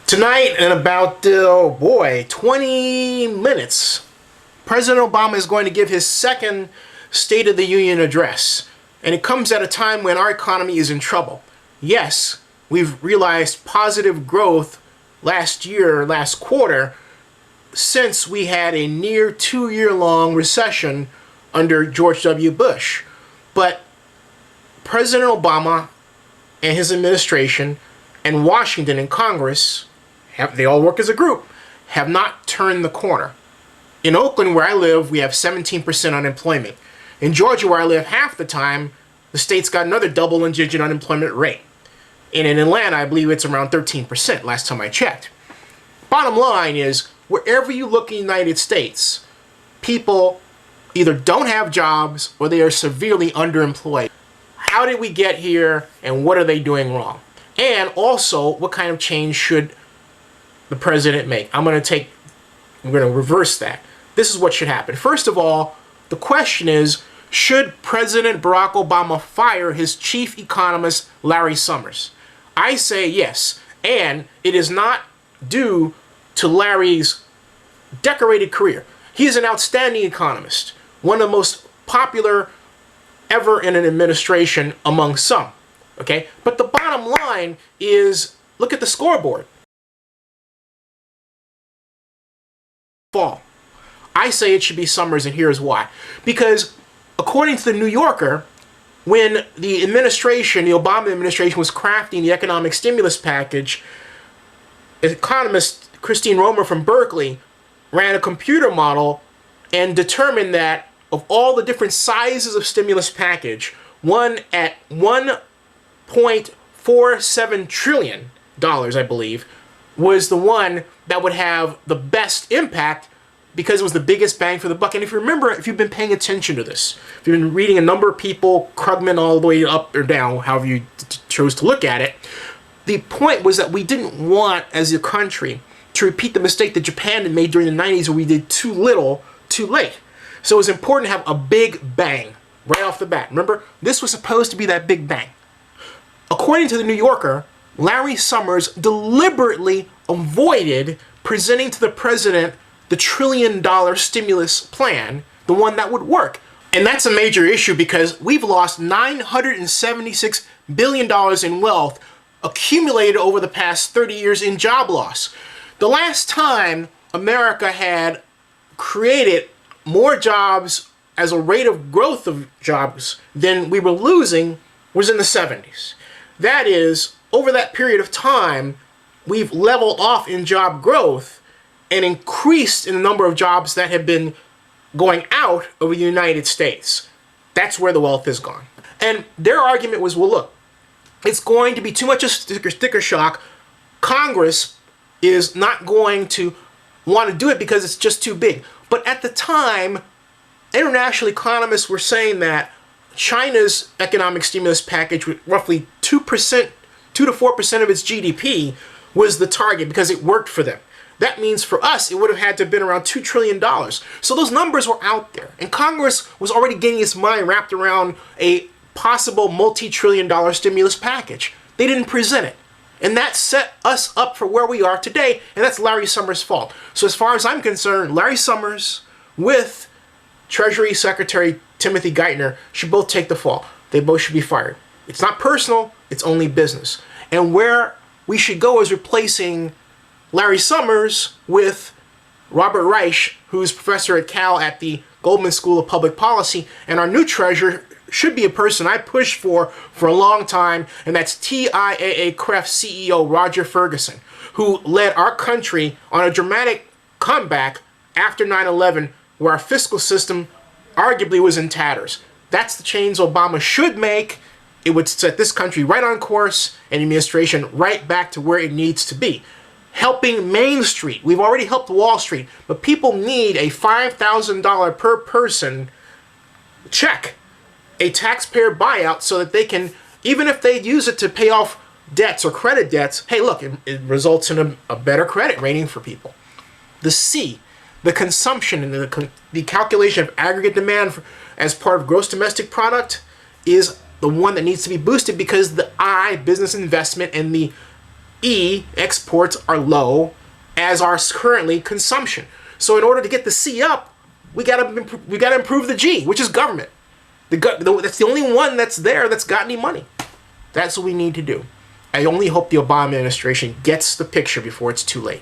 Tonight, in about, 20 minutes, President Obama is going to give his second State of the Union address. And it comes at a time when our economy is in trouble. Yes, we've realized positive growth last quarter, since we had a near 2-year-long recession under George W. Bush. But President Obama and his administration and Washington and Congress, they all work as a group, have not turned the corner. In Oakland, where I live, we have 17% unemployment. In Georgia, where I live, half the time, the state's got another double-digit unemployment rate. And in Atlanta, I believe it's around 13% last time I checked. Bottom line is, wherever you look in the United States, people either don't have jobs or they are severely underemployed. How did we get here, and what are they doing wrong? And also, what kind of change should the president make? I'm going to reverse that. This is what should happen. First of all, the question is, should President Barack Obama fire his chief economist, Larry Summers? I say yes, and it is not due to Larry's decorated career. He is an outstanding economist, one of the most popular ever in an administration among some. Okay, but the bottom line is, look at the scoreboard. Fall. I say it should be Summers, and here's why. Because according to the New Yorker, when the Obama administration was crafting the economic stimulus package, economist Christine Romer from Berkeley ran a computer model and determined that of all the different sizes of stimulus package, one at $1.47 trillion, I believe, was the one that would have the best impact because it was the biggest bang for the buck. And if you remember, if you've been paying attention to this, if you've been reading a number of people, Krugman all the way up or down, however you chose to look at it, the point was that we didn't want, as a country, to repeat the mistake that Japan had made during the 90s where we did too little, too late. So it was important to have a big bang right off the bat. Remember, this was supposed to be that big bang. According to the New Yorker, Larry Summers deliberately avoided presenting to the president the $1 trillion stimulus plan, the one that would work. And that's a major issue because we've lost $976 billion in wealth accumulated over the past 30 years in job loss. The last time America had created more jobs as a rate of growth of jobs than we were losing was in the 70s. That is, over that period of time, we've leveled off in job growth and increased in the number of jobs that have been going out of the United States. That's where the wealth has gone. And their argument was, well, look, it's going to be too much of a sticker shock. Congress is not going to want to do it because it's just too big. But at the time, international economists were saying that China's economic stimulus package, with roughly 2 to 4% of its GDP, was the target because it worked for them. That means for us, it would have had to have been around $2 trillion. So those numbers were out there. And Congress was already getting its mind wrapped around a possible multi-trillion-dollar stimulus package. They didn't present it. And that set us up for where we are today, and that's Larry Summers' fault. So as far as I'm concerned, Larry Summers with Treasury Secretary Timothy Geithner should both take the fall. They both should be fired. It's not personal, it's only business. And where we should go is replacing Larry Summers with Robert Reich, who's professor at Cal at the Goldman School of Public Policy, and our new treasurer should be a person I pushed for a long time, and that's TIAA-CREF CEO Roger Ferguson, who led our country on a dramatic comeback after 9/11, where our fiscal system arguably was in tatters. That's the change Obama should make. It would set this country right on course and administration right back to where it needs to be. Helping Main Street. We've already helped Wall Street, but people need a $5,000 per person check, a taxpayer buyout, so that they can, even if they use it to pay off debts or credit debts, hey, look, it results in a better credit rating for people. The C, the consumption and the calculation of aggregate demand as part of gross domestic product, is the one that needs to be boosted, because the I, business investment, and the E, exports are low, as are currently consumption. So in order to get the C up, we gotta improve the G, which is government. That's the only one that's there that's got any money. That's what we need to do. I only hope the Obama administration gets the picture before it's too late.